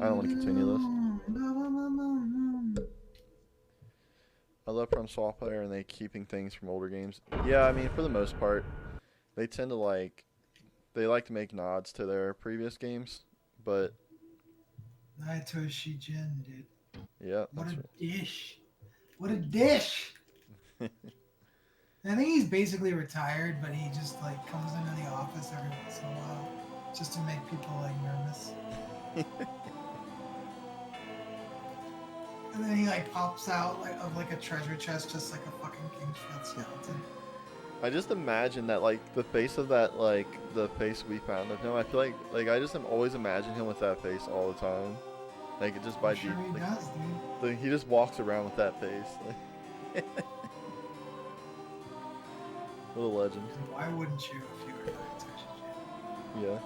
I don't want to continue this. I love From Soft Player and they keeping things from older games. Yeah, I mean for the most part, they tend to they like to make nods to their previous games, but Naitoshi Jin, dude. yeah, What that's a dish. What a dish. right. I think he's basically retired, but he just like comes into the office every once in a while just to make people like nervous. And then he like pops out like of like a treasure chest, just like a fucking Kingsfield skeleton. I just imagine that the face of that the face we found of him. I feel like I just am always imagine him with that face all the time. Like it just I'm by deep sure he does, dude. he just walks around with that face. What a legend. And why wouldn't you if you were Naitoshi Jin? Yeah.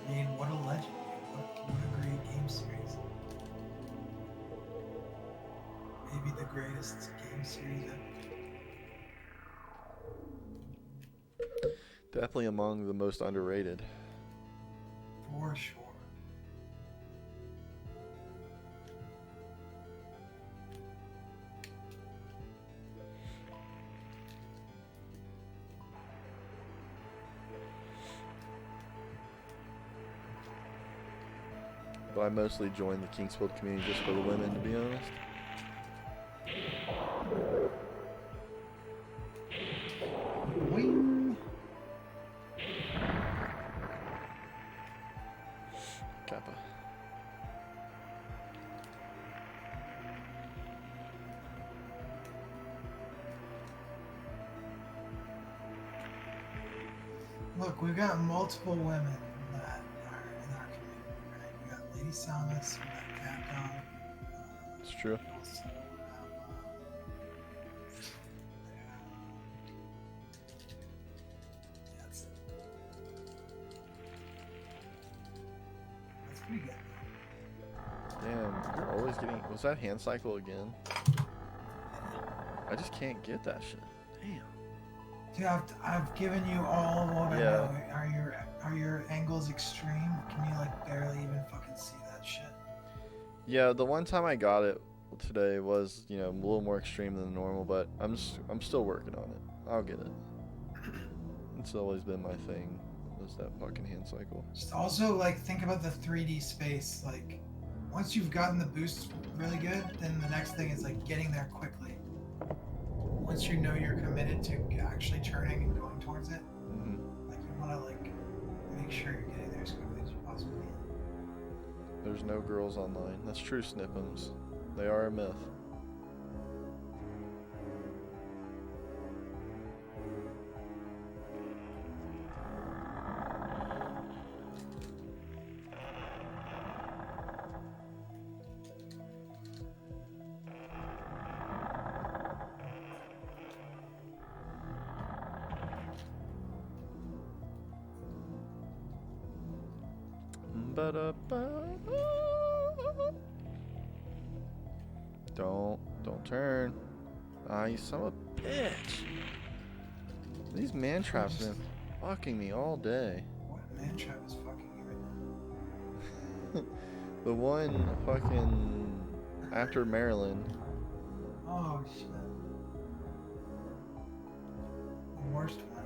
I mean, what a legend, dude. What a great game series. Maybe the greatest game series ever. Definitely among the most underrated. For sure. But I mostly joined the Kingsfield community just for the women, to be honest. Boing. Kappa. Look, we've got multiple women that are in our community, right? We got Lady Samus, we got Capcom. It's true. We also have, that's pretty good. Damn, you're always getting. Was that hand cycle again? I just can't get that shit. Damn. Dude, I've given you all of what Yeah. I know. Are your angles extreme? Can you like barely even fucking see that shit? Yeah, the one time I got it today was, a little more extreme than normal, but I'm still working on it. I'll get it. It's always been my thing. Was that fucking hand cycle? Just also like think about the 3D space. Like once you've gotten the boost really good, then the next thing is like getting there quickly. Once you know you're committed to actually turning and going towards it, like you want to like make sure you're getting there as quickly as you possibly can. There's no girls online. That's true, Snippums. They are a myth. Don't turn. Ah, you son of a bitch. These man traps have been fucking me all day. What man trap is fucking you right now? The one fucking after Maryland. Oh shit. The worst one.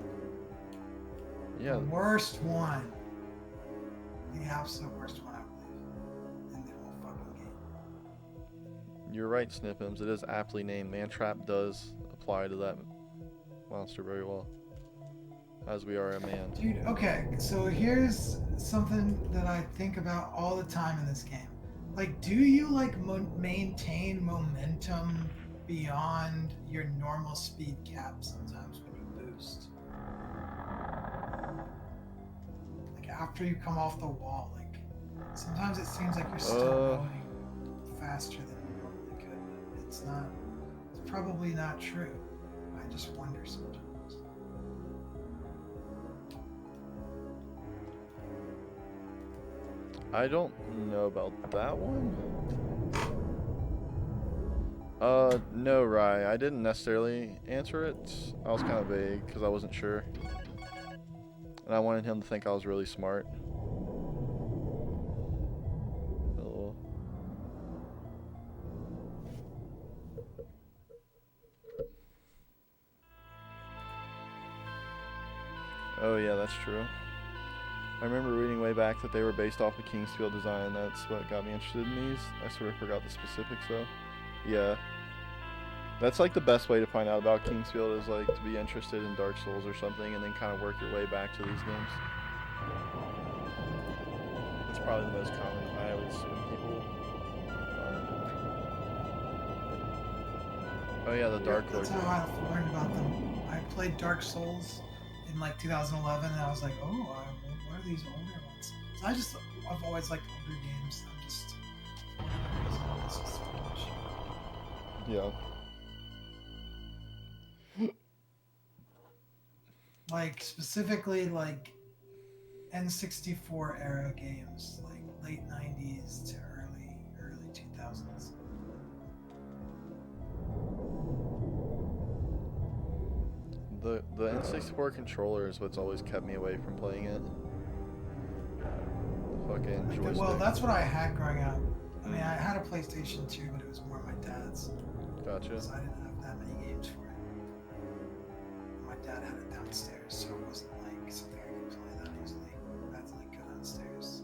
Yeah. The worst one. The absolute worst one, I believe, in the whole fucking game. You're right, Snippums. It is aptly named. Mantrap does apply to that monster very well. As we are a man. Dude, okay, so here's something that I think about all the time in this game. Like, do you like maintain momentum beyond your normal speed cap sometimes when you boost? Like after you come off the wall, like sometimes it seems like you're still going faster than you normally could. But it's not. It's probably not true. I just wonder sometimes. I don't know about that one. No, Rye. I didn't necessarily answer it. I was kind of vague because I wasn't sure. And I wanted him to think I was really smart. Oh yeah, that's true. I remember reading way back that they were based off of Kingsfield design. That's what got me interested in these. I sort of forgot the specifics though. Yeah. That's like the best way to find out about Kingsfield is like to be interested in Dark Souls or something and then kind of work your way back to these games. That's probably the most common, I would assume, people find. Oh yeah, the Dark Lord. That's how I learned about them. I played Dark Souls in like 2011, and I was like, oh, what are these older ones? So I've always liked older games. I'm just, for whatever reason, this is so much. Yeah. Like specifically like N64 era games, like late 90s to early 2000s. The N64 controller is what's always kept me away from playing it. The fucking joystick. Well, that's what I had growing up. I mean, I had a PlayStation 2, but it was more my dad's. Gotcha. So I didn't have that many games for it. My dad had it downstairs, so it wasn't like something I could play that easily. I had to like go downstairs.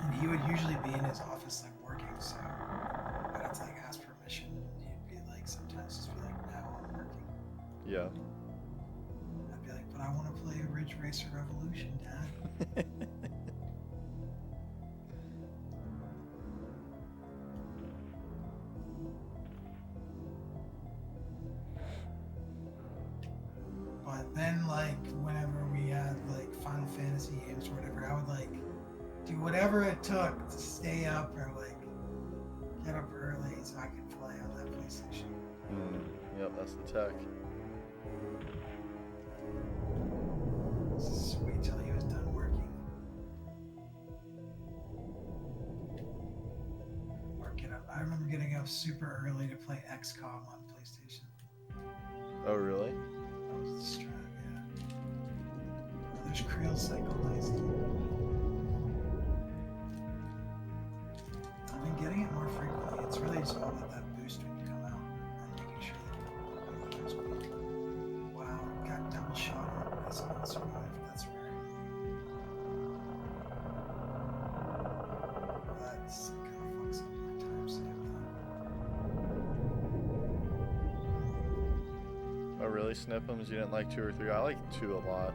And he would usually be in his office like working, so I'd have to like ask permission. He'd be like, sometimes just be like, no, I'm working. Yeah. I'd be like, but I want to play Ridge Racer Revolution, Dad. But then, like, whenever we had like Final Fantasy games or whatever, I would like do whatever it took to stay up or like get up early so I could play on that PlayStation. Yep, that's the tech. Just wait till he was done working. Or get up. I remember getting up super early to play XCOM on PlayStation. Oh, really? That was the strat, yeah. Oh, there's Creel Cycle, nice. I've been getting it more frequently. It's really just all about that boost when you come out and making sure that it goes quick. Wow, got double shot on it. That's not survived. That's rare. That's kind of fucks up my time stamina. Oh, really? Snip'ems? You didn't like 2 or 3? I like 2 a lot.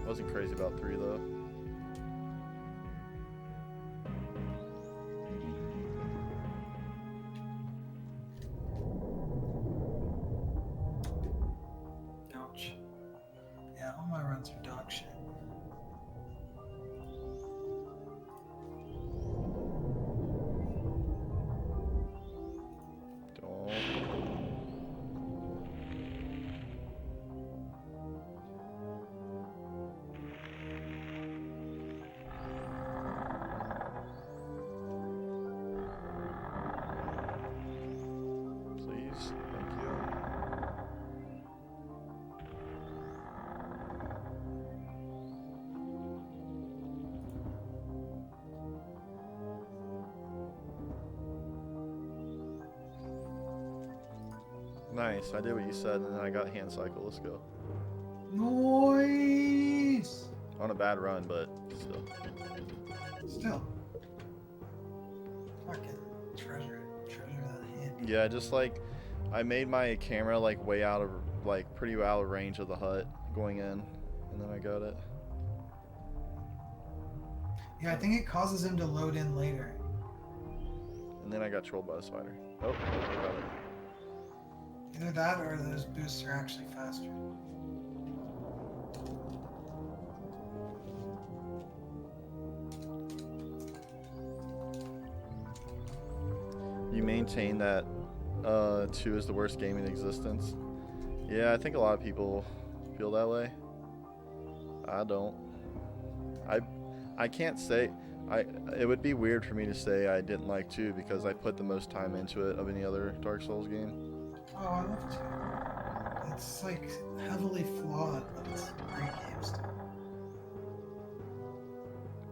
I wasn't crazy about 3 though. Ouch. Yeah, all my runs are dog shit. Don't. Please, thank you. Nice, I did what you said and then I got hand cycle, let's go. Noise! On a bad run, but still. Still. Fucking treasure that hand. Yeah, just like, I made my camera like way out of, like pretty out of range of the hut going in, and then I got it. Yeah, I think it causes him to load in later. And then I got trolled by the spider. Oh, I got it. Either that or those boosts are actually faster. You maintain that 2 is the worst game in existence. Yeah, I think a lot of people feel that way. I don't. I can't say. It would be weird for me to say I didn't like 2 because I put the most time into it of any other Dark Souls game. Oh, I love 2. It's like heavily flawed, but it's a great game still.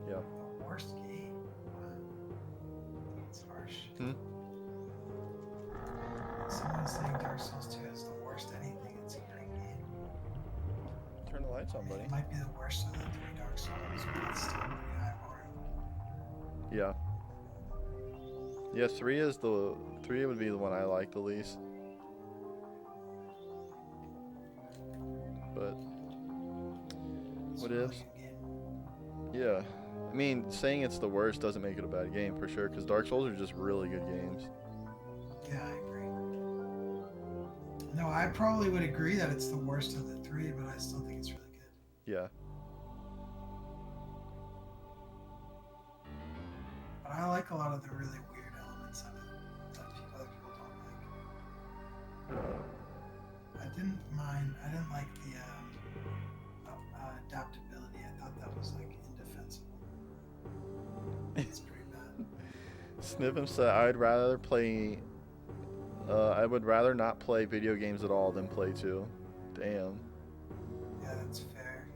Yeah. The worst game? Wow. That's harsh. Hmm? Someone's saying Dark Souls 2 is the worst anything. It's a great game. Turn the lights on, I mean, buddy. it might be the worst of the 3 Dark Souls, but it's still pretty high bar. Yeah. Yeah, 3 would be the one I like the least. But It's what a really ifs? good game. Yeah. I mean, saying it's the worst doesn't make it a bad game for sure, because Dark Souls are just really good games. Yeah, I agree. No, I probably would agree that it's the worst of the 3, but I still think it's really good. Yeah. But I like a lot of the really weird elements of it that other people don't like. I didn't like the adaptability. I thought that was like indefensible. It's pretty bad. Snivim said, I would rather not play video games at all than play 2. Damn. Yeah, that's fair.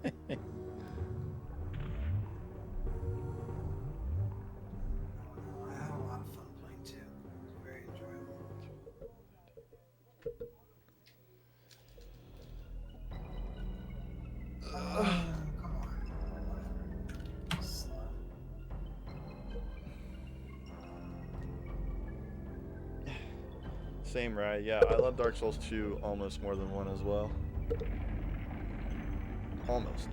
I had a lot of fun playing 2. It was very enjoyable. Come on. Whatever. Slow. Same, right? Yeah, I love Dark Souls 2 almost more than 1 as well. Almost.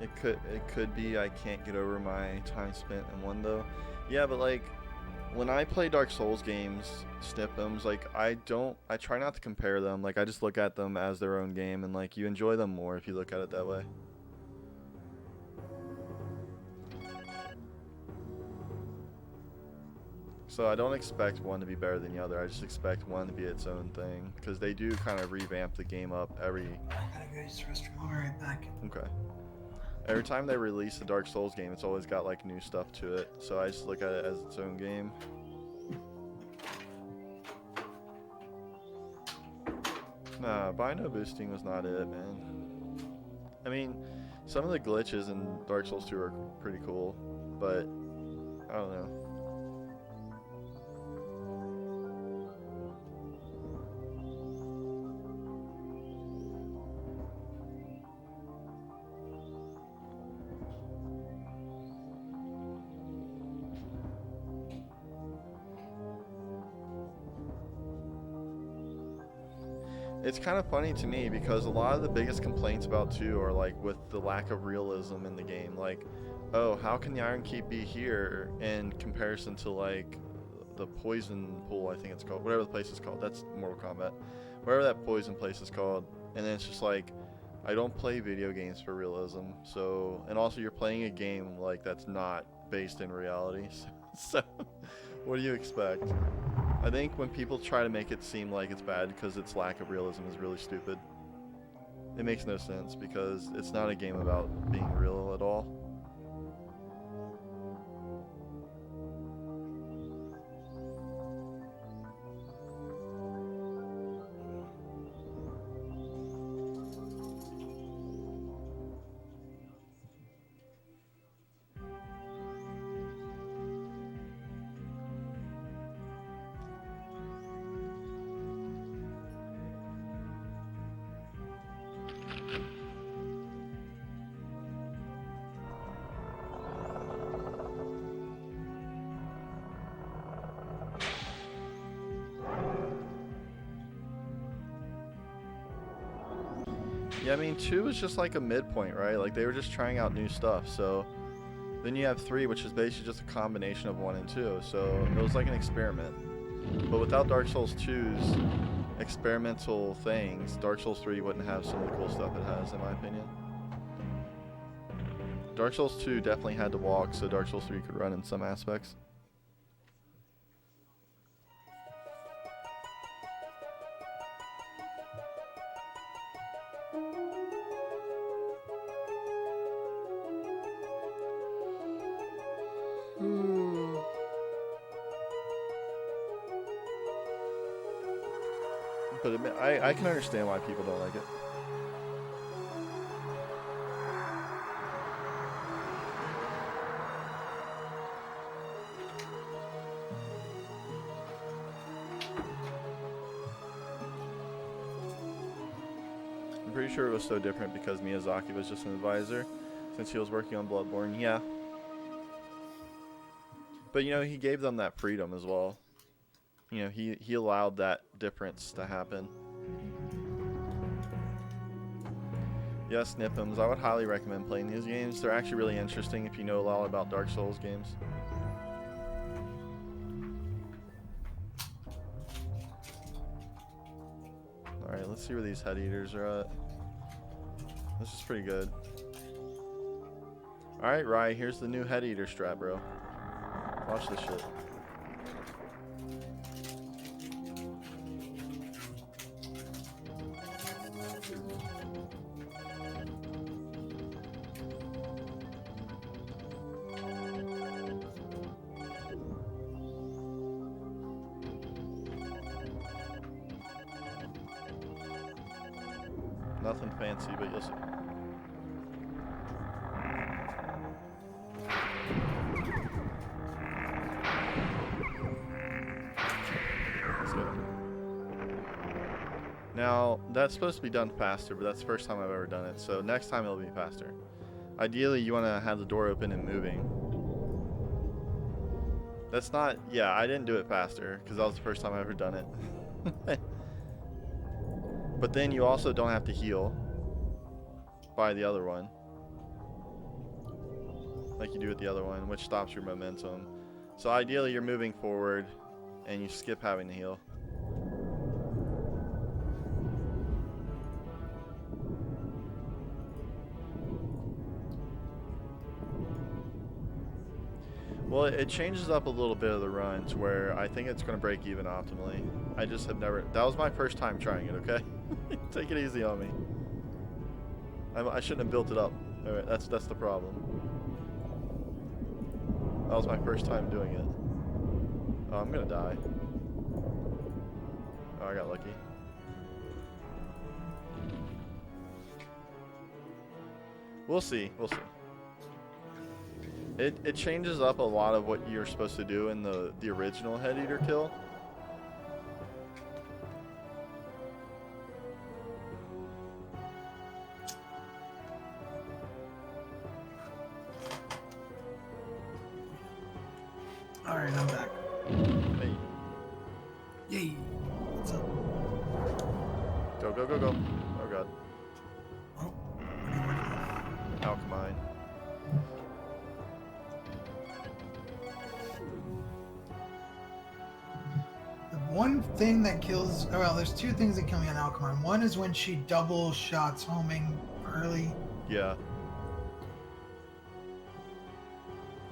It could be I can't get over my time spent in 1 though. Yeah, but like when I play Dark Souls games, Snip'ems, like I try not to compare them. Like I just look at them as their own game, and like you enjoy them more if you look at it that way. So I don't expect one to be better than the other. I just expect one to be its own thing, because they do kind of revamp the game up every. I gotta go use the restroom. I'll be right back. Okay. Every time they release a Dark Souls game, it's always got like new stuff to it. So I just look at it as its own game. Nah, Bino boosting was not it, man. I mean, some of the glitches in Dark Souls 2 are pretty cool, but I don't know. It's kind of funny to me because a lot of the biggest complaints about 2 are like with the lack of realism in the game. Like, oh, how can the Iron Keep be here in comparison to like the Poison Pool, I think it's called, whatever the place is called. That's Mortal Kombat. Whatever that poison place is called. And then it's just like, I don't play video games for realism. So, and also you're playing a game like that's not based in reality. So, what do you expect? I think when people try to make it seem like it's bad because its lack of realism is really stupid. It makes no sense because it's not a game about being real at all. Yeah, I mean, 2 was just like a midpoint, right? Like, they were just trying out new stuff, so... Then you have 3, which is basically just a combination of 1 and 2, so it was like an experiment. But without Dark Souls 2's experimental things, Dark Souls 3 wouldn't have some of the cool stuff it has, in my opinion. Dark Souls 2 definitely had to walk, so Dark Souls 3 could run in some aspects. but I can understand why people don't like it. I'm pretty sure it was so different because Miyazaki was just an advisor since he was working on Bloodborne. Yeah. But, you know, he gave them that freedom as well. You know, he allowed that difference to happen. Yes, Nipums, I would highly recommend playing these games. They're actually really interesting if you know a lot about Dark Souls games. Alright, let's see where these head eaters are at. This is pretty good. Alright, Rai, here's the new head eater strat, bro. Watch this shit. Nothing fancy, but you'll see. Let's go. Now, that's supposed to be done faster, but that's the first time I've ever done it, so next time it'll be faster. Ideally, you want to have the door open and moving. That's not... Yeah, I didn't do it faster, because that was the first time I've ever done it. But then you also don't have to heal by the other one, like you do with the other one, which stops your momentum. So ideally you're moving forward and you skip having to heal. Well, it changes up a little bit of the run to where I think it's going to break even optimally. I just have never... That was my first time trying it, okay? Take it easy on me. I shouldn't have built it up. Alright, that's the problem. That was my first time doing it. Oh, I'm gonna die. Oh, I got lucky. We'll see. We'll see. It changes up a lot of what you're supposed to do in the original head eater kill. Alright, I'm back. Hey. Yay. What's up? Go, go, go, go. Oh god. Oh. Alchemine. The one thing that kills... Oh, well, there's two things that kill me on Alchemine. One is when she double shots homing early. Yeah.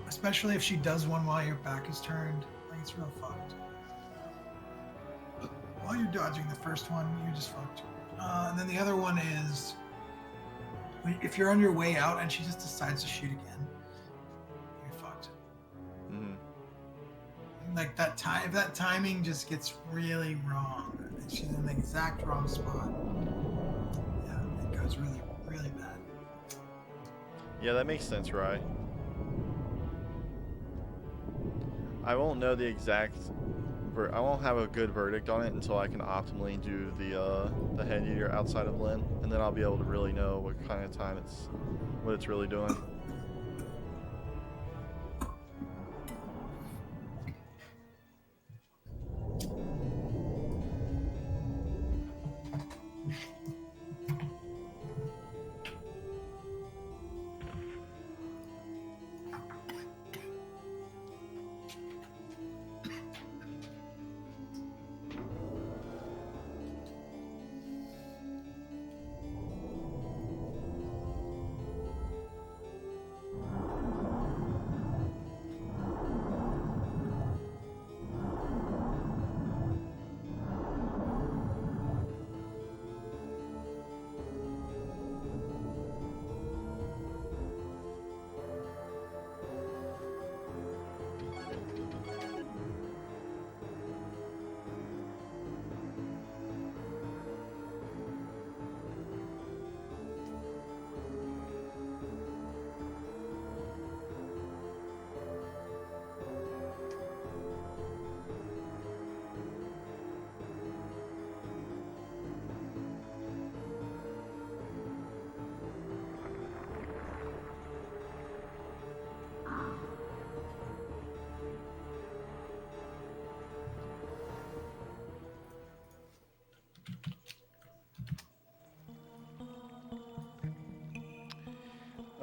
Especially if she does one while your back is turned. Like, it's real fucked. While you're dodging the first one, you're just fucked. And then the other one is... if you're on your way out and she just decides to shoot again, you're fucked. Mm-hmm. Like, that time, if that timing just gets really wrong, and she's in the exact wrong spot, yeah, it goes really, really bad. Yeah, that makes sense, Rye. I won't know the exact... I won't have a good verdict on it until I can optimally do the head eater outside of Lynn, and then I'll be able to really know what kind of time what it's really doing.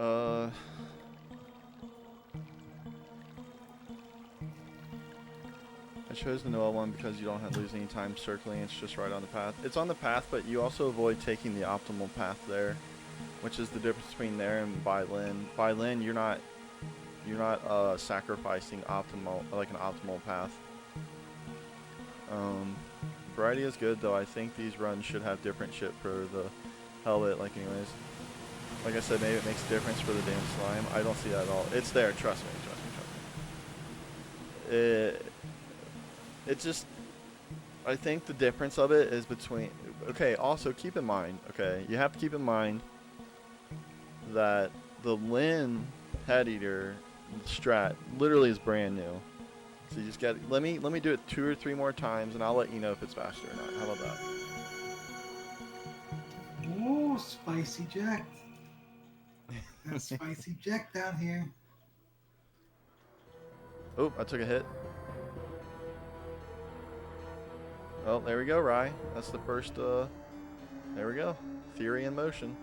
Uh, I chose the Noah one because you don't have to lose any time circling. It's just right on the path. It's on the path, but you also avoid taking the optimal path there, which is the difference between there and by Lynn. By Lynn, you're not sacrificing optimal like an optimal path. Variety is good though. I think these runs should have different shit for the helmet. Like anyways, like I said, maybe it makes a difference for the damn slime. I don't see that at all. It's there. Trust me. It just, I think the difference of it is between, okay, also keep in mind, okay, you have to keep in mind that the Lin head eater strat literally is brand new. So you just got, let me do it 2 or 3 more times and I'll let you know if it's faster or not. How about that? Oh, spicy Jack. Got spicy Jack down here. Oh, I took a hit. Well, there we go, Rye. That's the first, there we go. Theory in motion.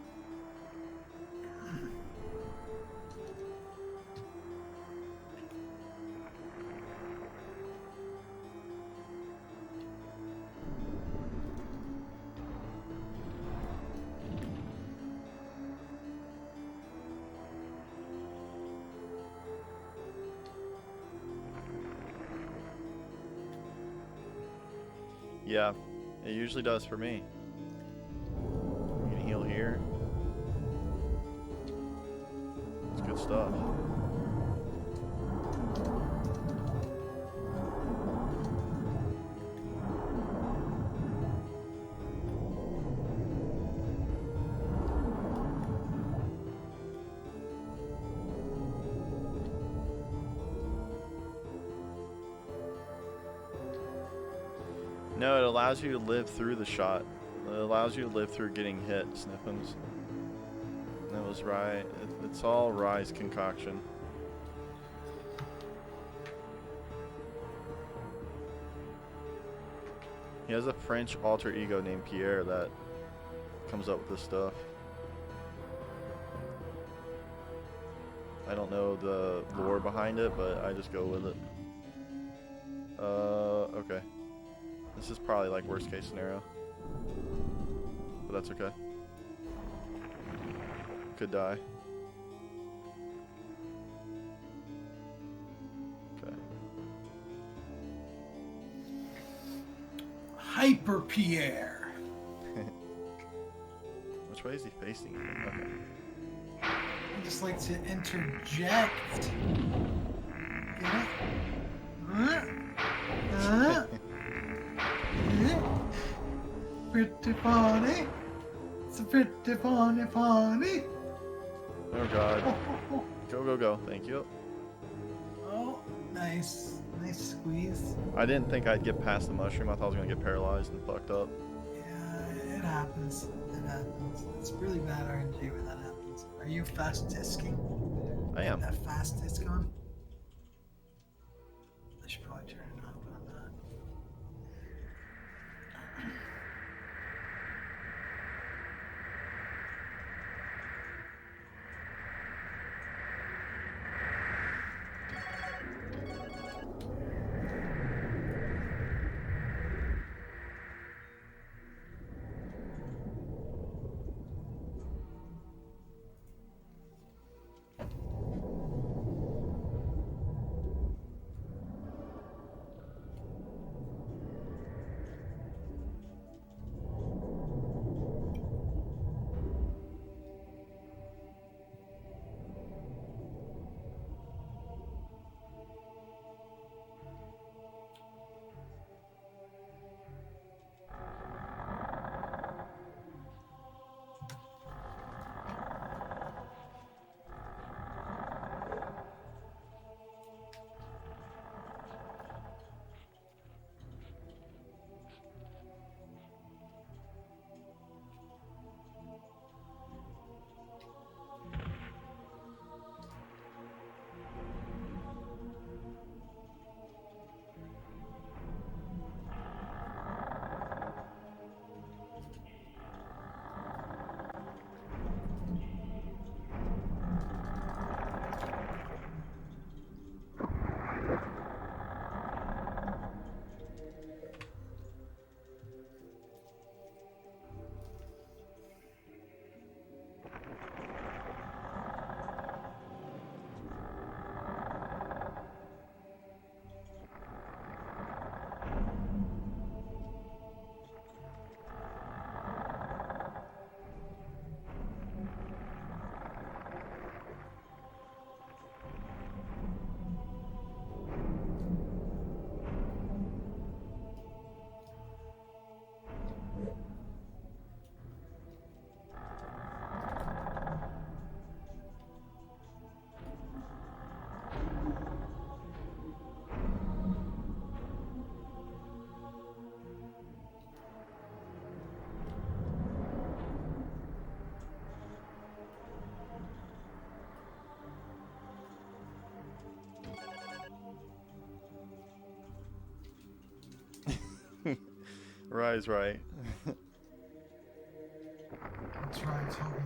Yeah, it usually does for me. You can heal here. It's good stuff. No, it allows you to live through the shot. It allows you to live through getting hit, Sniffums. That was Rye. It's all Rye's concoction. He has a French alter ego named Pierre that comes up with this stuff. I don't know the lore behind it, but I just go with it. Okay. This is probably like worst case scenario. But that's okay. Could die. Okay. Hyper Pierre. Which way is he facing? Okay. I just like to interject. Get it? Pretty funny. It's a pretty funny. Oh god. Go, go, go. Thank you. Oh, nice. Nice squeeze. I didn't think I'd get past the mushroom. I thought I was going to get paralyzed and fucked up. Yeah, it happens. It happens. It's really bad RNG when that happens. Are you fast disking? I am. That fast disc on? I should probably turn it on that. Rye's right. What's Ryan talking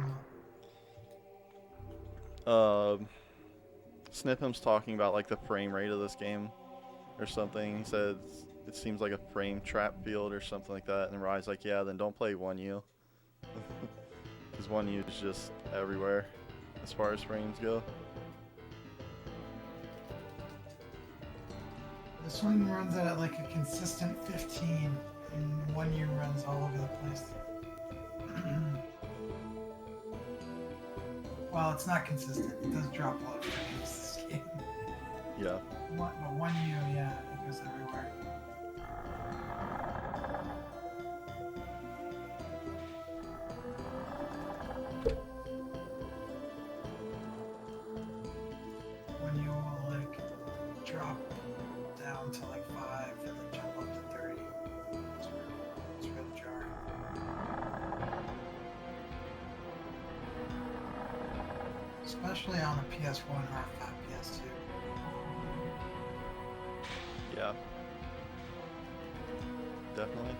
about? Snipham's talking about like the frame rate of this game or something. He says it seems like a frame trap field or something like that, and Rye's like, yeah, then don't play 1U. Because 1U is just everywhere as far as frames go. This one runs at like a consistent 15, and 1U runs all over the place. Well, it's not consistent. It does drop a lot of frames this game. Yeah. But 1U, yeah, it goes everywhere. When you will like drop down to like 5 and then jump up to 30. It's real jarring. Especially on a PS1 or a fat PS2. Yeah. Definitely.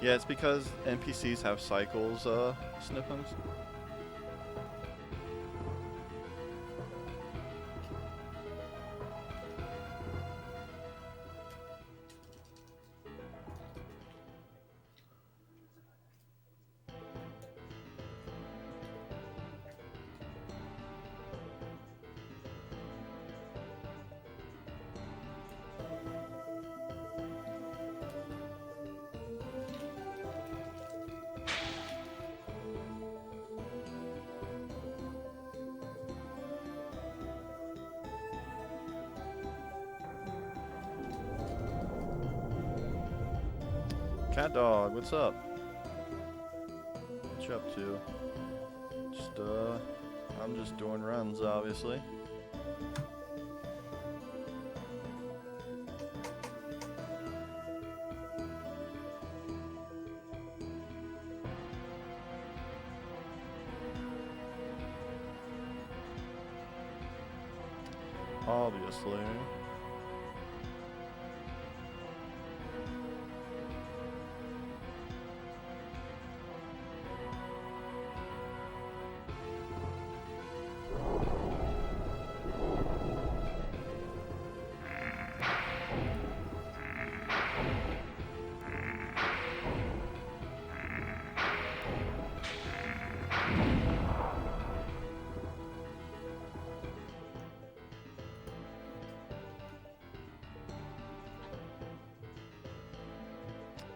Yeah, it's because NPCs have cycles, Sniffums. Cat Dog, what's up? What you up to? I'm just doing runs, obviously. Obviously.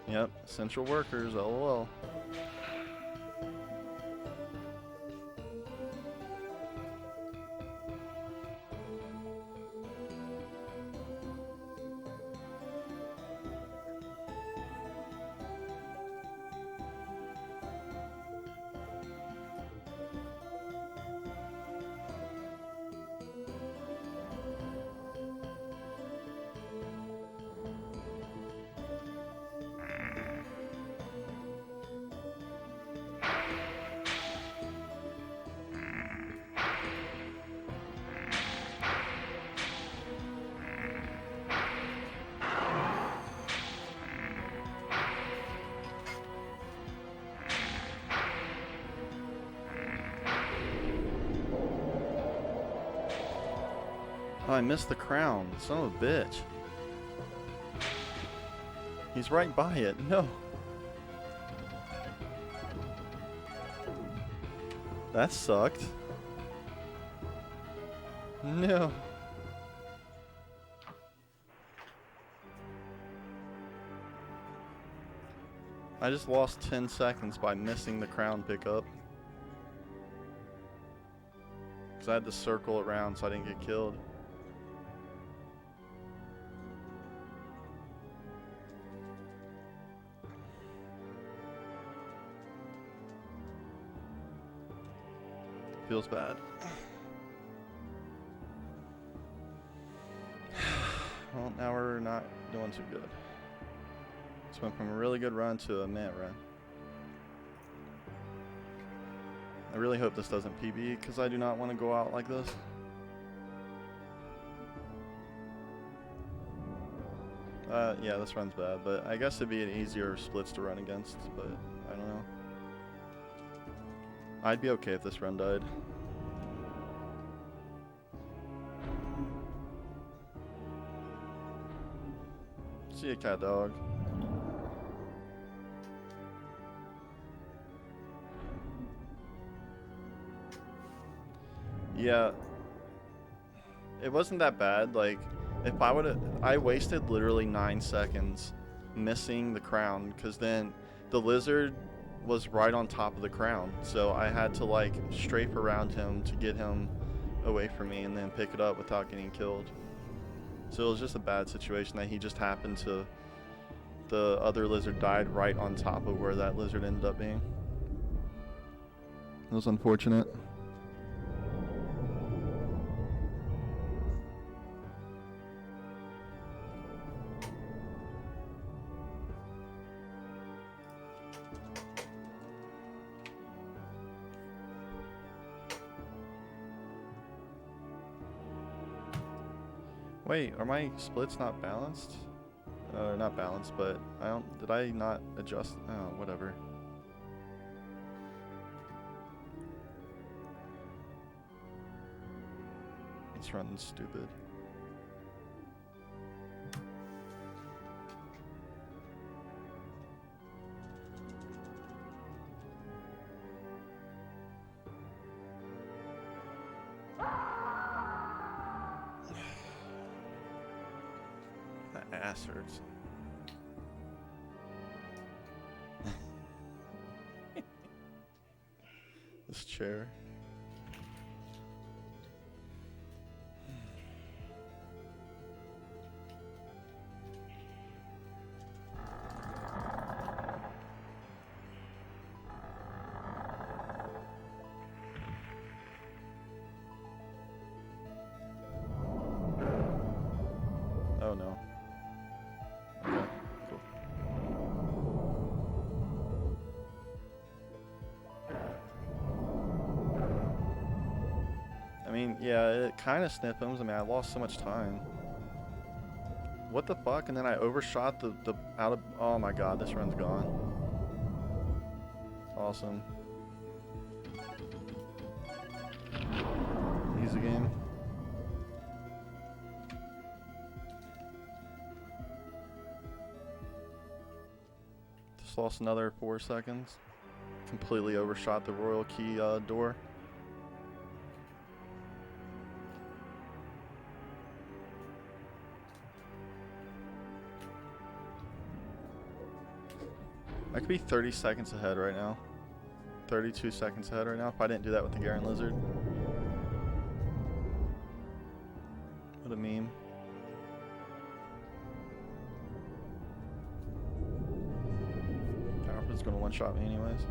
Yep, essential workers, lol. Oh, I missed the crown. Son of a bitch. He's right by it. No. That sucked. No. I just lost 10 seconds by missing the crown pickup. Because I had to circle around so I didn't get killed. Feels bad. Well, now we're not doing too good. Just went from a really good run to a meh run. I really hope this doesn't PB because I do not want to go out like this. Yeah, this run's bad, but I guess it'd be an easier splits to run against, but I don't know. I'd be okay if this run died. See ya, cat dog. Yeah, it wasn't that bad. Like, if I would've, I wasted literally 9 seconds missing the crown, because then the lizard was right on top of the crown, so I had to like strafe around him to get him away from me and then pick it up without getting killed. So it was just a bad situation that he just happened to, the other lizard died right on top of where that lizard ended up being. It was unfortunate. Wait, are my splits not balanced? Not balanced, but I don't, did I not adjust? Oh, whatever. This run's stupid. That ass hurts. This chair. Oh no. Okay, cool. I mean, yeah, it kind of snipped him. I mean, I lost so much time. What the fuck? And then I overshot the out of. Oh my god, this run's gone. Awesome. Easy game. Just lost another 4 seconds. Completely overshot the royal key door. I could be 30 seconds ahead right now. 32 seconds ahead right now if I didn't do that with the Garen Lizard. What a meme. Alfred's gonna one-shot me anyways.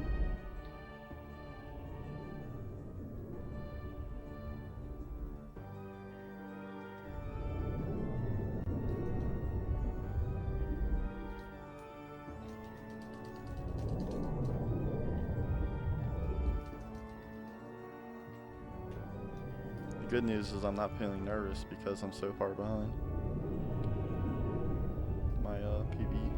The good news is I'm not feeling nervous because I'm so far behind my PB.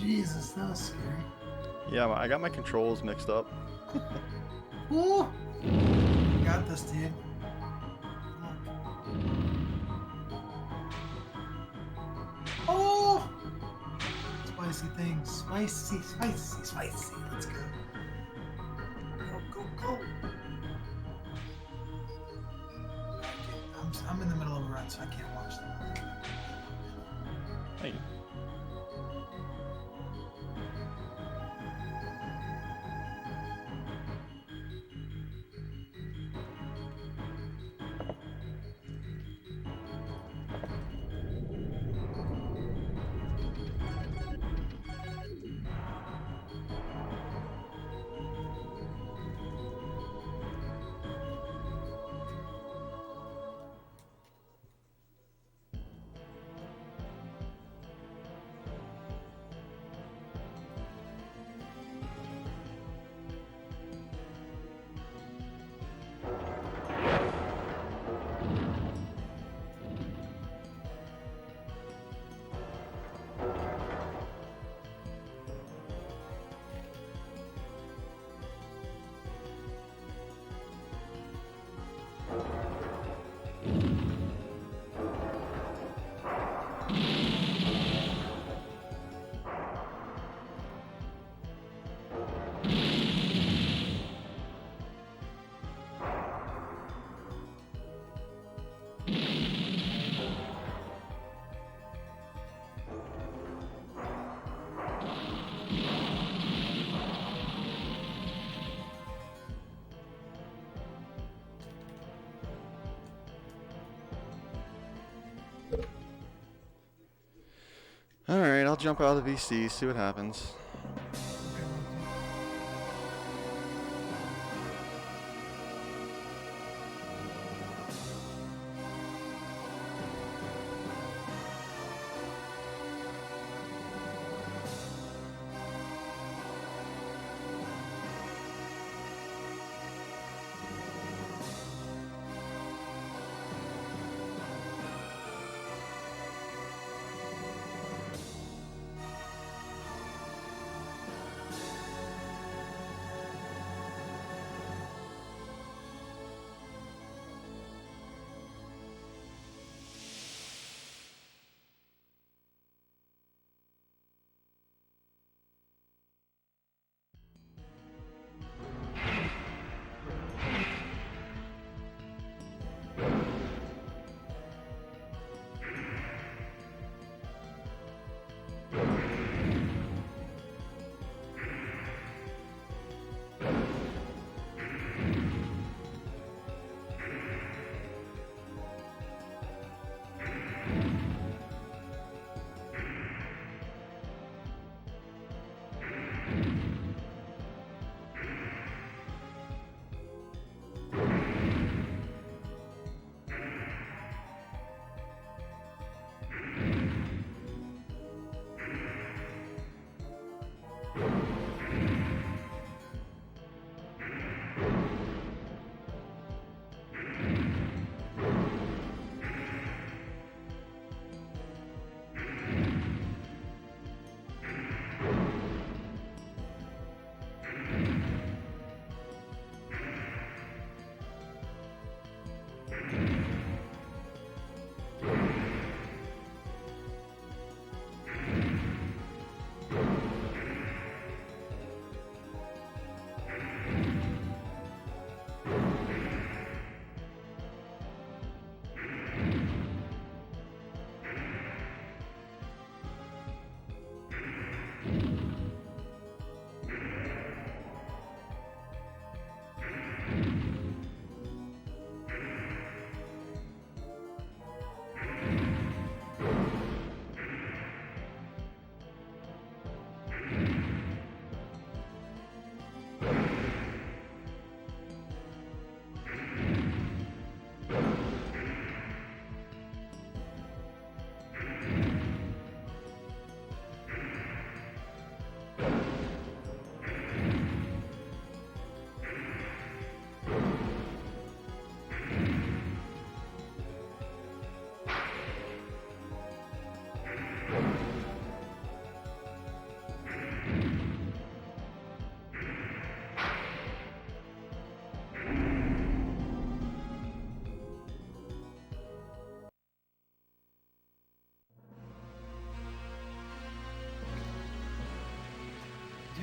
Jesus, that was scary. Yeah, I got my controls mixed up. Ooh! You got this, dude. Oh! Spicy things. Spicy, spicy, spicy. Let's go. Go, go, go. I'm in the middle of a run, so I can't watch them. Hey. Alright, I'll jump out of the VC, see what happens.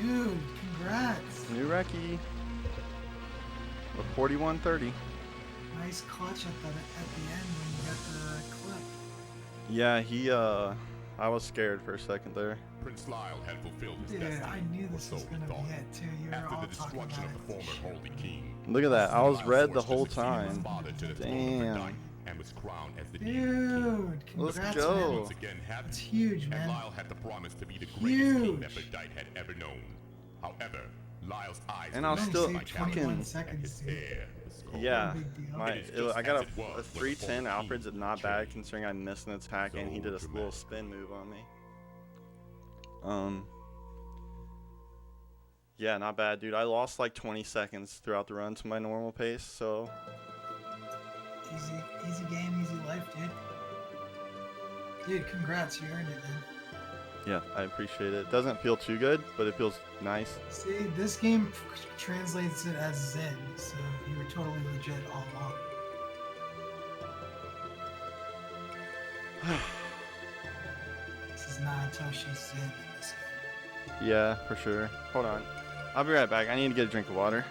Dude, congrats. New recce. A 4130. Nice clutch at the end when you got the clip. Yeah, I was scared for a second there. Prince Lyle had fulfilled his Dude, destiny. I knew this so was he gonna thought. be it too. You were After all the talking destruction about of the it. former Holy King, Look at that. I was Lyle red the forged whole his succeeding time. father to the throne of Damn. Verdun and was crowned as the new king. Dude, congrats, Let's go. man. Once again happened, It's huge, and man. Lyle had the promise to be the greatest king that Huge. Verdun had ever known. However, Lyle's eyes And were I was matched still by 21 talent, and seconds, his dude. hair was cold. Yeah, Big deal. It is just I got as it was a when the 310 former Alfred's king not bad changed. considering I missed an attack and he So did a little dramatic. spin move on me. Yeah, not bad, dude. I lost like 20 seconds throughout the run to my normal pace, so Easy game, easy life, dude. Dude, congrats, you earned it, man. yeah, I appreciate it. Doesn't feel too good, but it feels nice. See, this game translates it as Zen, so you were totally legit all along. This is not Toshi's Zen in this game. Yeah, for sure. Hold on. I'll be right back. I need to get a drink of water.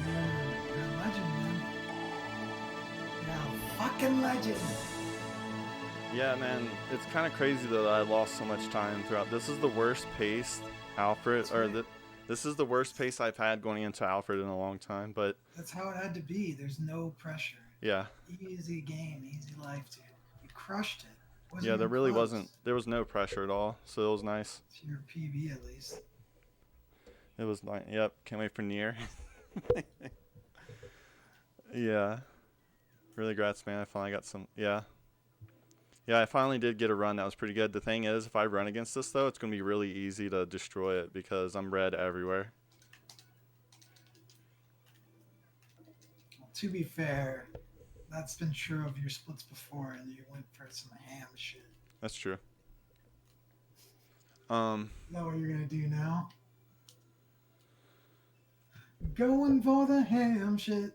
Dude, you're a legend, man. You're a fucking legend. Yeah, man, it's kind of crazy though that I lost so much time throughout. This is the worst pace Alfred, That's or right. this is the worst pace I've had going into Alfred in a long time. But That's how it had to be. There's no pressure. yeah, Easy game, easy life, dude. You crushed it. Wasn't yeah, there even really close. wasn't. There was no pressure at all, so it was nice. It's your PB at least. It was nice. Yep, can't wait for Nier. Yeah, really grats, man. I finally got some. Yeah. Yeah, I finally did get a run that was pretty good. The thing is, if I run against this, though, it's going to be really easy to destroy it because I'm red everywhere. Well, to be fair, that's been true of your splits before, and you went for some ham shit. That's true. Is that what you're gonna do now? Going for the ham shit.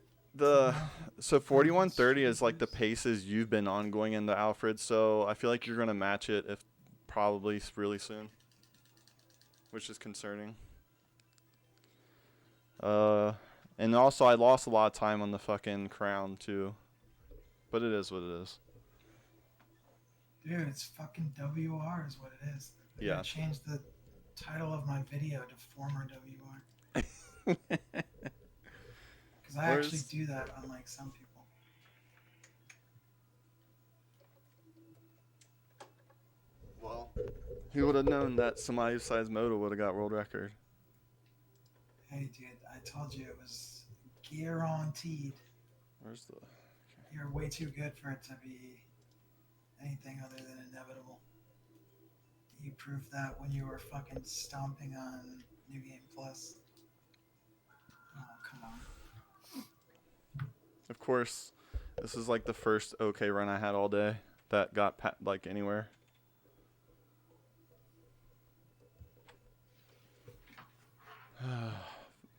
So 4130 is like the paces you've been on going into Alfred, so I feel like you're going to match it if probably really soon, which is concerning. And also I lost a lot of time on the fucking crown too, but it is what it is. Dude, it's fucking WR is what it is. They're Yeah. gonna change the title of my video to former WR. Because I actually Where's- do that unlike some people. Well, who would have known that Samayu-sized Moto would have got world record? Hey, dude, I told you it was guaranteed. Where's the... You're way too good for it to be anything other than inevitable. You proved that when you were fucking stomping on New Game Plus. Oh, come on. Of course, this is like the first okay run I had all day that got like anywhere.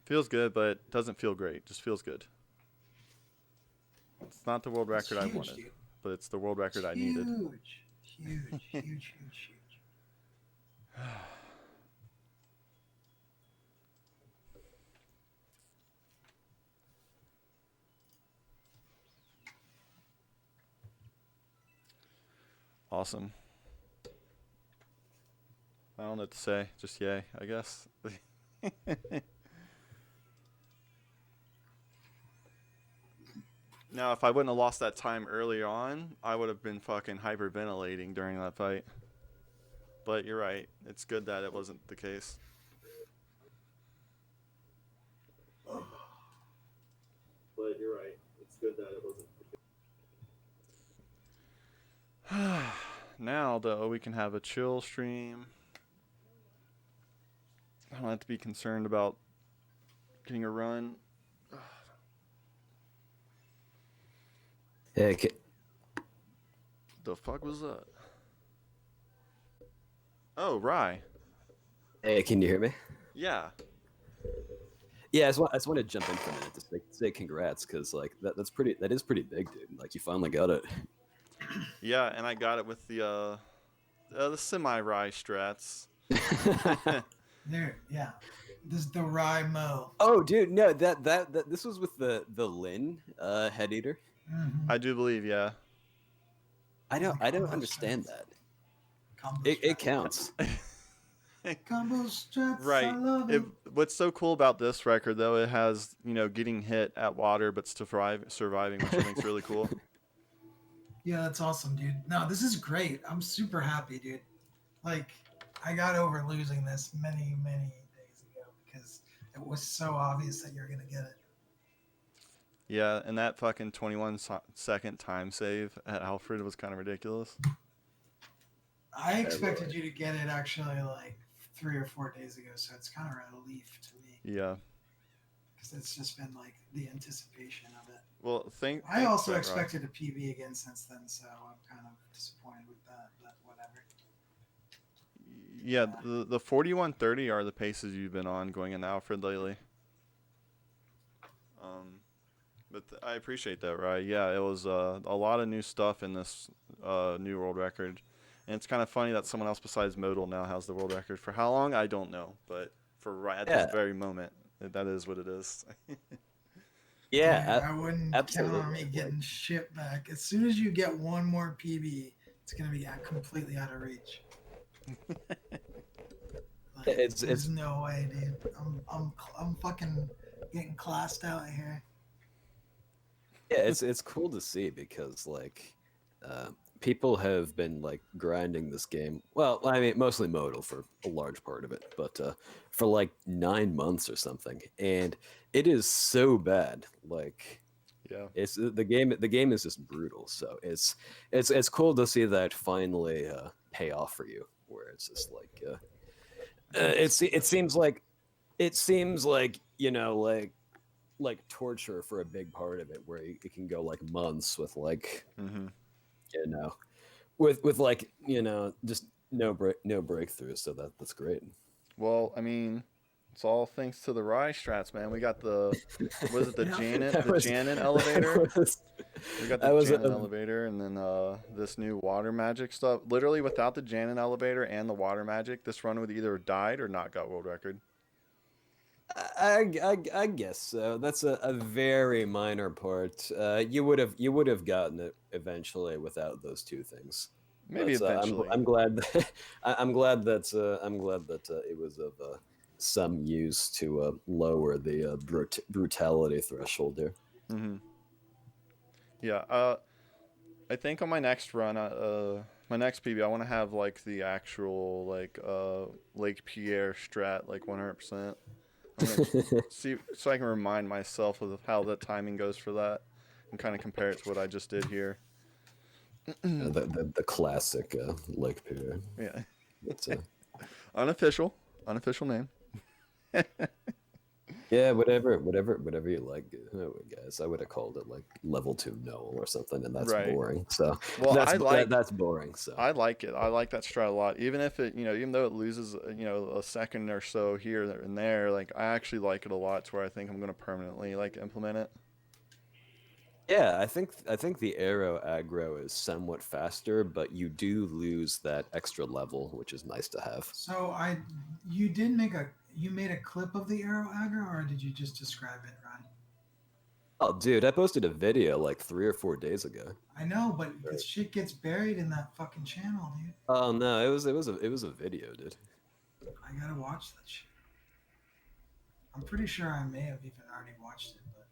Feels good, but doesn't feel great. Just feels good. It's not the world It's record I huge, wanted, dude. but it's the world record I needed. Huge. Awesome. I don't know what to say. Just yay, I guess. Now, if I wouldn't have lost that time early on, I would have been fucking hyperventilating during that fight. But you're right. It's good that it wasn't the case. But you're right. It's good that it wasn't the case. Now, though, we can have a chill stream. I don't have to be concerned about getting a run. Hey, The fuck was that? Oh, Rye. hey, can you hear me? Yeah. Yeah, I just want to jump in for a minute to say congrats, because like that is pretty big, dude. Like you finally got it. Yeah, and I got it with the semi-Rye strats. There, yeah. This is the Rye Mo. Oh, dude, no, that this was with the Lin head eater. Mm-hmm. I do believe, yeah. I don't Combo understand strats. that. Combo It strats. counts. Combo strats. Right. I love it. What's so cool about this record, though, it has, getting hit at water but surviving, which I think is really cool. Yeah, that's awesome, dude. No, this is great. I'm super happy, dude. Like, I got over losing this many, many days ago because it was so obvious that you're gonna get it. Yeah, and that fucking 21-second time save at Alfred was kind of ridiculous. I expected you to get it actually like 3 or 4 days ago, so it's kind of a relief to me Yeah. because it's just been like the anticipation of it. Well, I also thanks, Rye. expected a PB again since then, so I'm kind of disappointed with that, but whatever. Yeah, the 41:30 are the paces you've been on going into Alfred lately. But I appreciate that, right? Yeah, it was a lot of new stuff in this new world record. And it's kind of funny that someone else besides Meauxdal now has the world record. For how long, I don't know. But for right at this very moment, that is what it is. Yeah, I wouldn't count on me getting shit back. As soon as you get one more PB, it's gonna be completely out of reach. Like, there's no way, dude. I'm fucking getting classed out here. Yeah, it's cool to see because like people have been like grinding this game. Well, I mean, mostly Meauxdal for a large part of it, but for like 9 months or something, and it is so bad. Like, yeah, it's the game. The game is just brutal. So it's cool to see that finally pay off for you. Where it's just like it seems like like torture for a big part of it, where it can go like months with like with like just no breakthroughs. So that's great. Well, I mean, it's all thanks to the Rye strats, man. We got the Janet elevator. We got the Janet elevator, and then this new water magic stuff. Literally, without the Janet elevator and the water magic, this run would either died or not got world record. I guess so. That's a very minor part. You would have gotten it eventually without those two things. Maybe eventually. I'm glad that it was of some use to lower the brutality threshold there. Mm-hmm. Yeah. I think on my next run, my next PB, I want to have like the actual like Lake Pierre strat like 100%. I'm gonna see so I can remind myself of how the timing goes for that and kind of compare it to what I just did here. The classic Lake Pierre. Yeah. It's unofficial name. Yeah, whatever you like, guys. I would have called it like level 2 Noel or something, and that's boring. So that's boring. So I like it. I like that strat a lot. Even if it, even though it loses, a second or so here and there, like I actually like it a lot. To where I think I'm gonna permanently like implement it. Yeah, I think the arrow aggro is somewhat faster, but you do lose that extra level, which is nice to have. So you made a clip of the arrow aggro, or did you just describe it, Ryan? Oh, dude, I posted a video like 3 or 4 days ago. I know, but the shit gets buried in that fucking channel, dude. Oh no, it was a video, dude. I gotta watch that shit. I'm pretty sure I may have even already watched it, but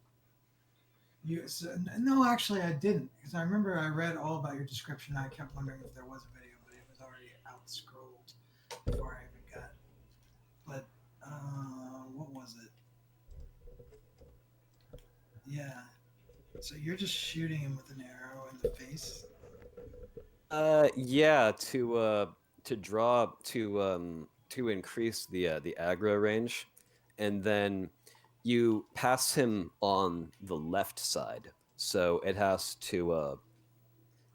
no, actually I didn't, because I remember I read all about your description. I kept wondering if there was a video, but it was already out scrolled before I even got. But what was it? Yeah. So you're just shooting him with an arrow in the face. Yeah, to draw to increase the aggro range, and then you pass him on the left side, so it has to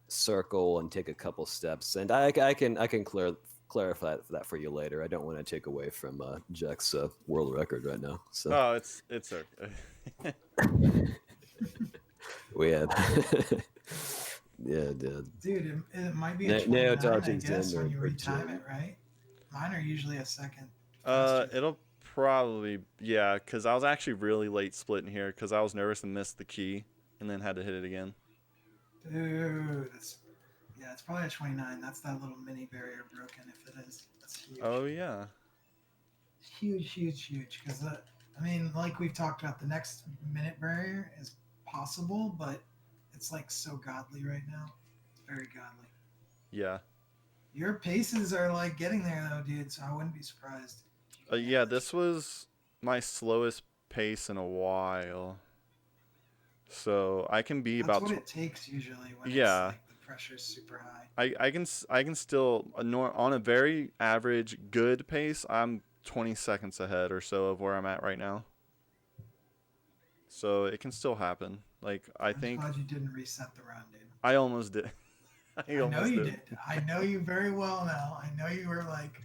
circle and take a couple steps. And I can clarify that for you later. I don't want to take away from Jack's world record right now. So Oh, it's okay. we had. Yeah, dude. Dude, it might be a No 29, I dodging guess, when you number retime two. it, right? Mine are usually a second. faster. It'll probably, yeah, because I was actually really late splitting here because I was nervous and missed the key and then had to hit it again. Dude, yeah, it's probably a 29. That's that little mini barrier broken. If it is, that's huge. Oh yeah. Huge, huge, huge. Because I mean, like we've talked about, the next minute barrier is possible, but it's like so godly right now. It's very godly. Yeah. Your paces are like getting there though, dude. So I wouldn't be surprised. Yeah, this was my slowest pace in a while. So I can be That's about what it takes usually when yeah. it's like the pressure's super high. I can still on a very average good pace. I'm 20 seconds ahead or so of where I'm at right now. So it can still happen. Like I'm think glad you didn't reset the round, dude. I almost did. I know you did. I know you very well now. I know you were like.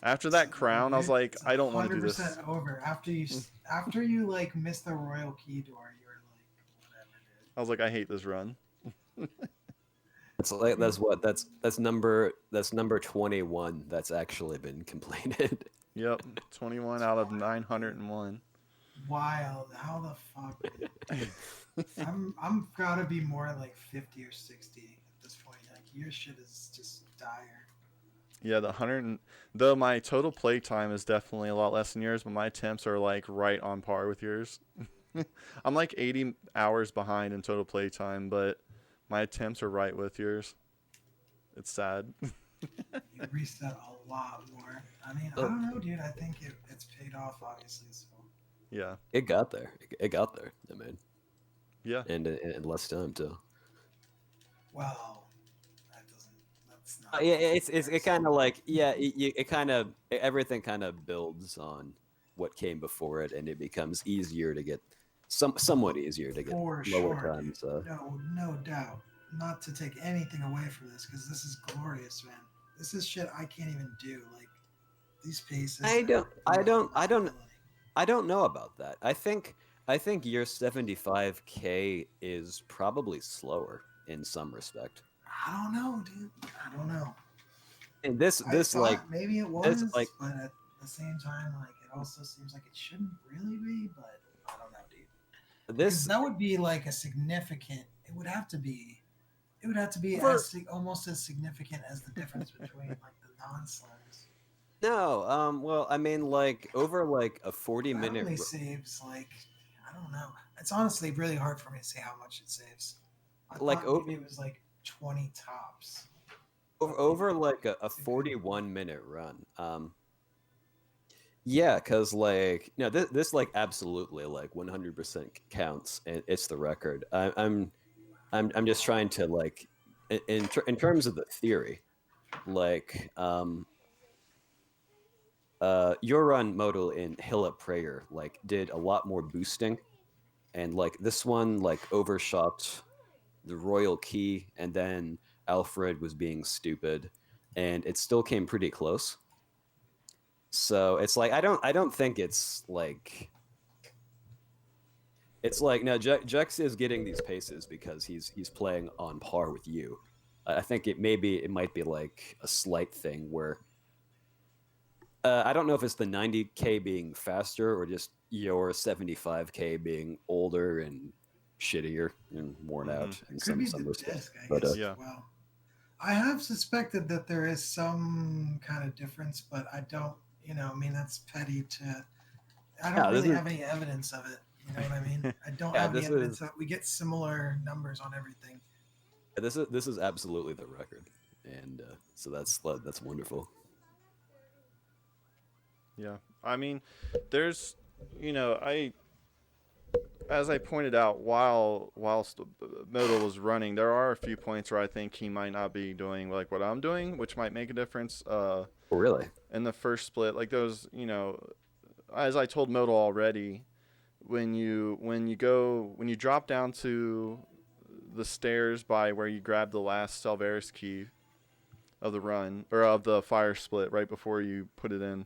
After that crown, I was like, I don't want to do this. 100% over. After you like missed the royal key door, you were like, whatever, dude. I was like, I hate this run. It's like that's number 21 that's actually been completed. Yep, 21 out of 901. Wild. How the fuck? Dude? I'm gotta be more like 50 or 60 at this point. Like your shit is just dire. Yeah, though my total play time is definitely a lot less than yours, but my attempts are like right on par with yours. I'm like 80 hours behind in total play time, but my attempts are right with yours. It's sad. You reset a lot more. I mean, I don't know, dude. I think it's paid off, obviously. So. Yeah. It got there. It got there. I mean, Yeah. and in less time too. Well, that's not. Yeah, it kind of like it kind of everything kind of builds on what came before it, and it becomes easier to get somewhat easier to get For lower sure, times. no doubt. Not to take anything away from this, because this is glorious, man. This is shit I can't even do. Like these paces. I don't know about that. I think your 75K is probably slower in some respect. I don't know, dude. I don't know. And this I like thought maybe it was, like but at the same time, like it also seems like it shouldn't really be. But I don't know, dude. Because that would be like a significant. It would have to be. It would have to be almost as significant as the difference between like the non-slurs. No, well, I mean, like over like a 40-minute. Only saves like I don't know. It's honestly really hard for me to say how much it saves. I like maybe it was like 20 tops. Over like a 41-minute run. Yeah, because like no, this like absolutely like 100% counts, and it's the record. I'm just trying to like in terms of the theory, like your run modal in Hill of Prayer like did a lot more boosting, and like this one like overshot the royal key, and then Alfred was being stupid, and it still came pretty close. So it's like I don't think it's like no, Jex is getting these paces because he's playing on par with you. I think it might be like a slight thing where I don't know if it's the 90K being faster or just your 75K being older and shittier and worn out in Could be some the respects. disc, I But guess, Yeah. as well. I have suspected that there is some kind of difference, but I don't, I mean, that's petty to. I don't Yeah, this really is- have any evidence of it. You know what I mean? I don't Yeah, have any this evidence is- of it. We get similar numbers on everything. this is absolutely the record, and so that's wonderful. Yeah. I mean, there's, as I pointed out, whilst Meauxdal was running, there are a few points where I think he might not be doing like what I'm doing, which might make a difference. Oh, really? In the first split, like those, as I told Meauxdal already, when you drop down to the stairs by where you grab the last Salvaris key of the run or of the fire split right before you put it in,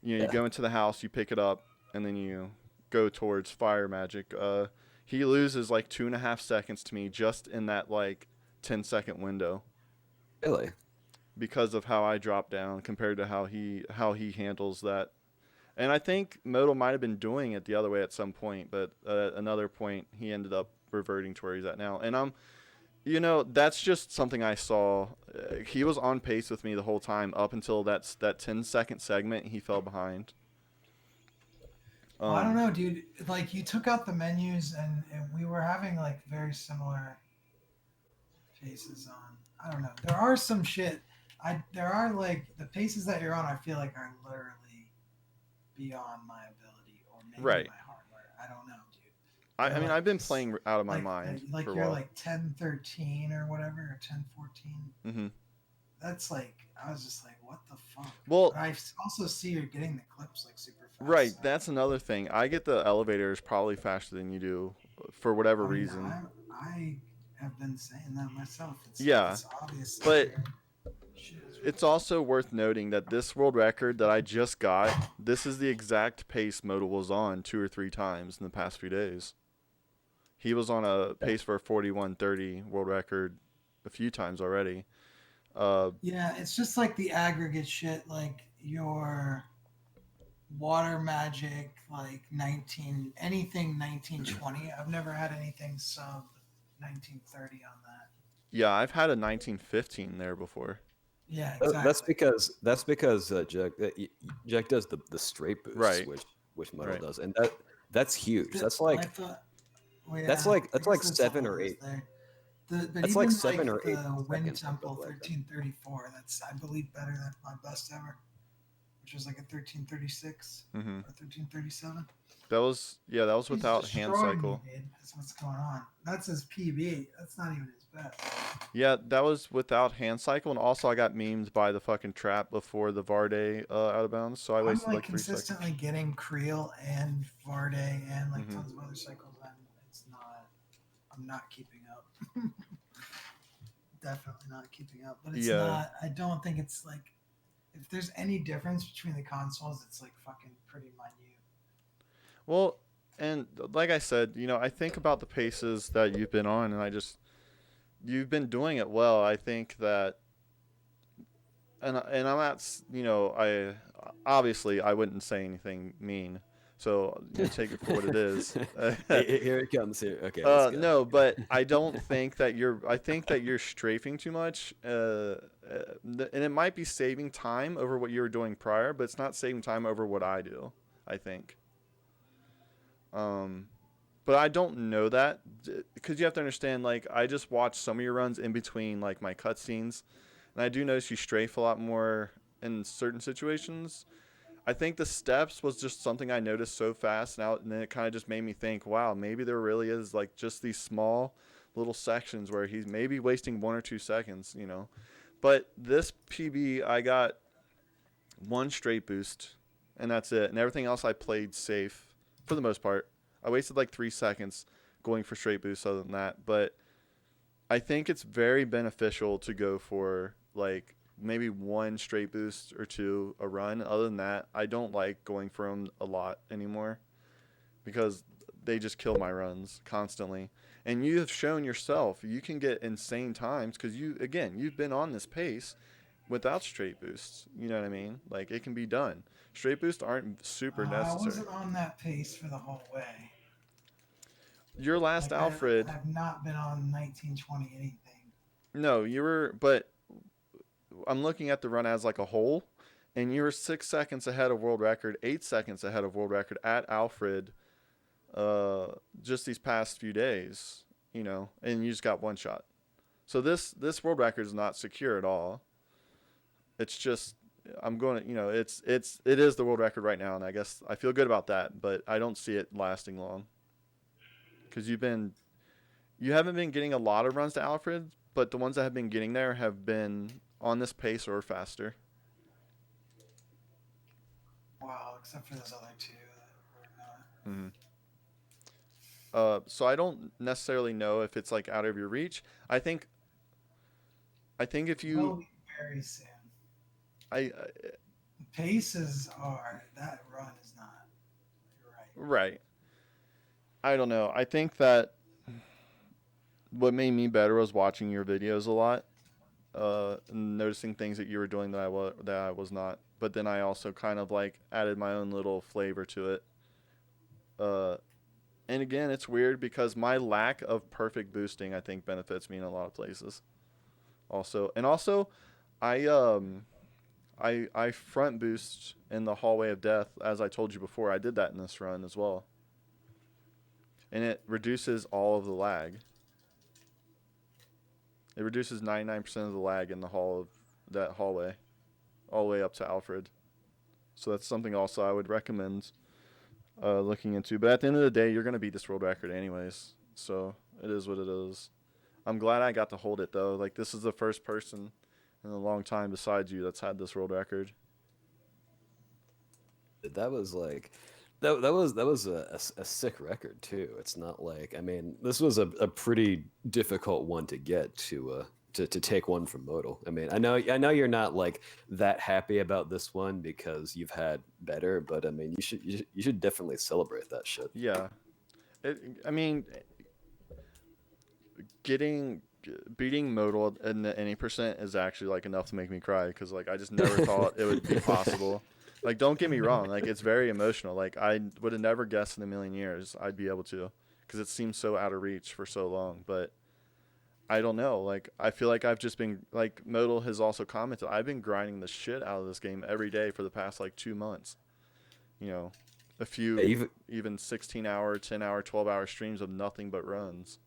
you go into the house, you pick it up, and then you go towards fire magic. He loses like 2.5 seconds to me just in that like 10-second window Really? because of how I drop down compared to how he handles that. And I think Meauxdal might have been doing it the other way at some point, but at another point he ended up reverting to where he's at now. And that's just something I saw. He was on pace with me the whole time up until that 10-second segment. He fell behind. Well, I don't know, dude. Like, you took out the menus, and we were having like very similar paces on. I don't know. There are some shit. There are like the paces that you're on. I feel like are literally beyond my ability or maybe Right. my hardware. I don't know, dude. I mean, like I've been this- playing out of my like, mind like for a you're while. like 1013 or whatever, or 1014. Mm-hmm. That's like, I was just like, what the fuck? Well, But I also see you're getting the clips like super fast. right. so- That's another thing. I get the elevators probably faster than you do for whatever I mean, reason. I have been saying that myself. Yeah, it's obvious. but shit is it's also worth noting that this world record that I just got, this is the exact pace Meauxdal was on 2 or 3 times in the past few days. He was on a pace for a 41:30 world record a few times already. Yeah, it's just like the aggregate shit, like your water magic, like anything 1920. I've never had anything sub 1930 on that. Yeah, I've had a 1915 there before. Yeah, exactly. That's because Jack does the straight boost, Right. which Metal Right. does, and that's huge. That's I like thought, that's I like guess 7 all or is 8. there. But That's even like 7 or 8 the Wind seconds or Temple something like that. 1334, that's I believe better than my best ever, which was like a 1336 Mm-hmm. or 1337. That was He's without hand destroying cycle. me, dude. That's what's going on. That's his PB. That's not even his best. Yeah, that was without hand cycle, and also I got memed by the fucking trap before the Varde out of bounds, so I I'm wasted like like 3 seconds. consistently getting Creel and Varde and like Mhm. tons of other cycles, and it's not. I'm not keeping up. Definitely not keeping up. But it's Yeah. not. I don't think it's like. If there's any difference between the consoles, it's like fucking pretty minute. Well, and like I said, I think about the paces that you've been on, and you've been doing it well. I think that, and I'm not, I obviously I wouldn't say anything mean, so take it for what it is. Here it comes. Here, okay. Let's go. No, but I don't think that I think that you're strafing too much, and it might be saving time over what you were doing prior, but it's not saving time over what I do, I think. But I don't know that because you have to understand, like, I just watch some of your runs in between, like, my cutscenes, and I do notice you strafe a lot more in certain situations. I think the steps was just something I noticed so fast, and then it kind of just made me think, wow, maybe there really is, like, just these small little sections where he's maybe wasting 1 or 2 seconds, But this PB, I got 1 straight boost, and that's it. And everything else I played safe for the most part. I wasted like 3 seconds going for straight boosts other than that. But I think it's very beneficial to go for like maybe 1 straight boost or 2 a run. Other than that, I don't like going for them a lot anymore because they just kill my runs constantly. And you have shown yourself you can get insane times because you've been on this pace without straight boosts. You know what I mean? Like, it can be done. Straight boosts aren't super I necessary. wasn't on that pace for the whole way. Your last Like, Alfred, I've not been on 1920 anything. no, you were, but I'm looking at the run as like a whole, and you were 6 seconds ahead of world record, 8 seconds ahead of world record at Alfred, just these past few days, you know, and you just got one shot. So this world record is not secure at all. It's just I'm going to, you know, it is the world record right now, and I guess I feel good about that, but I don't see it lasting long. Because you haven't been getting a lot of runs to Alfred, but the ones that have been getting there have been on this pace or faster. Wow, except for those other two that were not. So I don't necessarily know if it's like out of your reach. I think if Will you, be very soon. I The paces are that run is not. You're right. right. I don't know. I think that what made me better was watching your videos a lot, and noticing things that you were doing that I was not. But then I also kind of like added my own little flavor to it. And again, it's weird because my lack of perfect boosting, I think, benefits me in a lot of places. Also, I front boost in the hallway of death, as I told you before. I did that in this run as well, and it reduces all of the lag. It reduces 99% of the lag in the hallway, all the way up to Alfred. So that's something also I would recommend looking into. But at the end of the day, you're going to beat this world record anyways. So it is what it is. I'm glad I got to hold it, though. Like, this is the first person in a long time besides you that's had this world record. That was like that was a sick record too. It's not like, I mean, this was a pretty difficult one to get to take one from Meauxdal. I mean, I know you're not like that happy about this one because you've had better, but I mean, you should definitely celebrate that shit. Yeah. I mean, beating Meauxdal in the any percent is actually like enough to make me cry because like I just never thought it would be possible. Like, don't get me wrong, like it's very emotional. Like I would have never guessed in a million years I'd be able to, because it seems so out of reach for so long. But I don't know. Like I feel like I've just been, like Meauxdal has also commented, I've been grinding the shit out of this game every day for the past like 2 months. You know, a few even 16-hour, 10-hour, 12-hour streams of nothing but runs.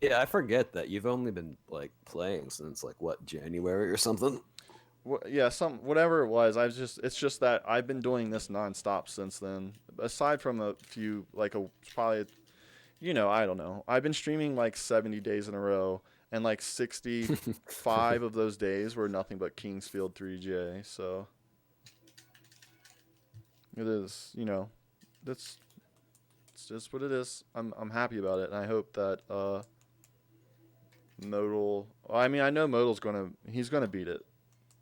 Yeah, I forget that you've only been like playing since like what, January or something. Yeah, whatever it was. It's just that I've been doing this nonstop since then. Aside from a few, like probably, you know, I don't know. I've been streaming like 70 days in a row, and like 65 of those days were nothing but Kingsfield 3J. So it is, you know, it's just what it is. I'm happy about it, and I hope that Meauxdal. I mean, I know he's gonna beat it.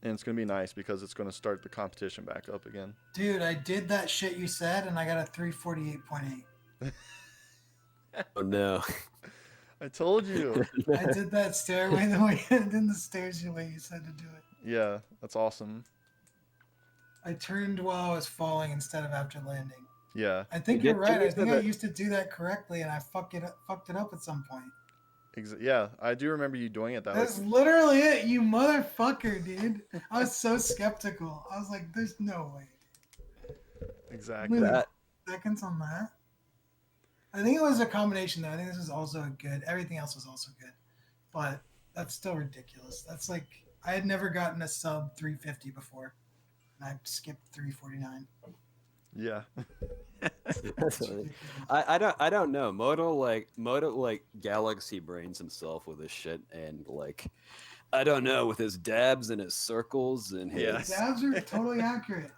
And it's going to be nice because it's going to start the competition back up again. Dude, I did that shit you said, and I got a 348.8. Oh, no. I told you. I did that stairway the way I did the stairs the way you said to do it. Yeah, that's awesome. I turned while I was falling instead of after landing. Yeah. I think you're right. I think I used to do that correctly, and I fucked it up at some point. Yeah, I do remember you doing it that way. That's literally it, you motherfucker, dude. I was so skeptical. I was like, there's no way. Exactly. Seconds on that. I think it was a combination, though. I think this was also good. Everything else was also good. But that's still ridiculous. That's like, I had never gotten a sub 350 before. And I skipped 349. Yeah. I don't know. Meauxdal like galaxy brains himself with his shit, and like I don't know, with his dabs and his circles and his dabs are totally accurate.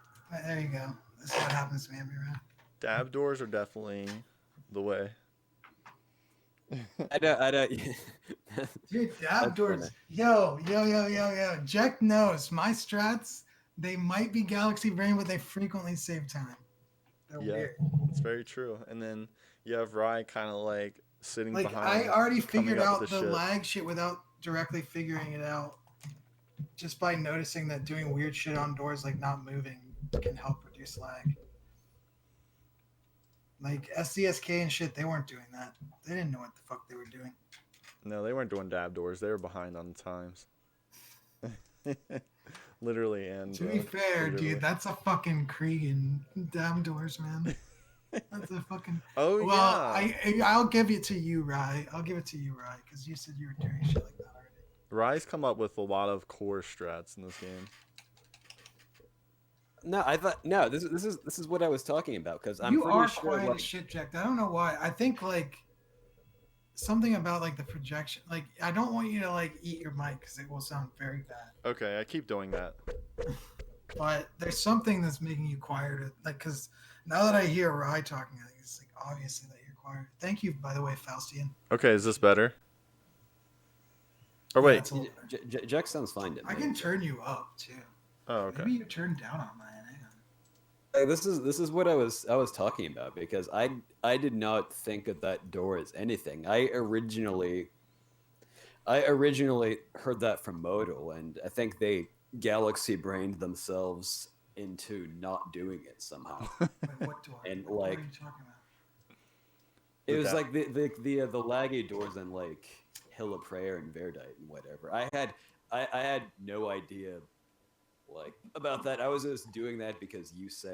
There you go. This is what happens to me every round. Dab doors are definitely the way. I don't. Dude, dab doors. Yo. ImJecht knows my strats. They might be galaxy brain, but they frequently save time. They're weird. It's very true. And then you have Rye kind of like sitting behind. I already figured out the lag shit without directly figuring it out. Just by noticing that doing weird shit on doors, like not moving, can help reduce lag. Like SDSK and shit, they weren't doing that. They didn't know what the fuck they were doing. No, they weren't doing dab doors. They were behind on the times. Literally and To be fair, figuratively. dude, that's a fucking Krieg and damn doors, man. That's a fucking. Oh Well, yeah. I'll give it to you, Rye. I'll give it to you, Rye, because you said you were doing shit like that already. Rise come up with a lot of core strats in this game. No, I thought no. This is what I was talking about because I'm You pretty are sure. quiet Like, as shit, Jack. I don't know why. I think like something about like the projection. Like I don't want you to like eat your mic because it will sound very bad. Okay, I keep doing that. But there's something that's making you quieter. Like because now that I hear Rye talking, I think it's like obviously that you're quiet. Thank you, by the way, Faustian. Okay, is this better? Or Yeah, wait. it's a little better. Jack sounds fine to me. I can turn you up too. Oh, okay. Maybe you turn down on mine. Hang on. This is what I was talking about because I did not think of that door as anything. I originally heard that from Modal, and I think they galaxy brained themselves into not doing it somehow. Wait, what door? And, What door like, are you talking about? It was that- like the laggy doors and like Hill of Prayer and Verdite and whatever. I had no idea like about that. I was just doing that because you said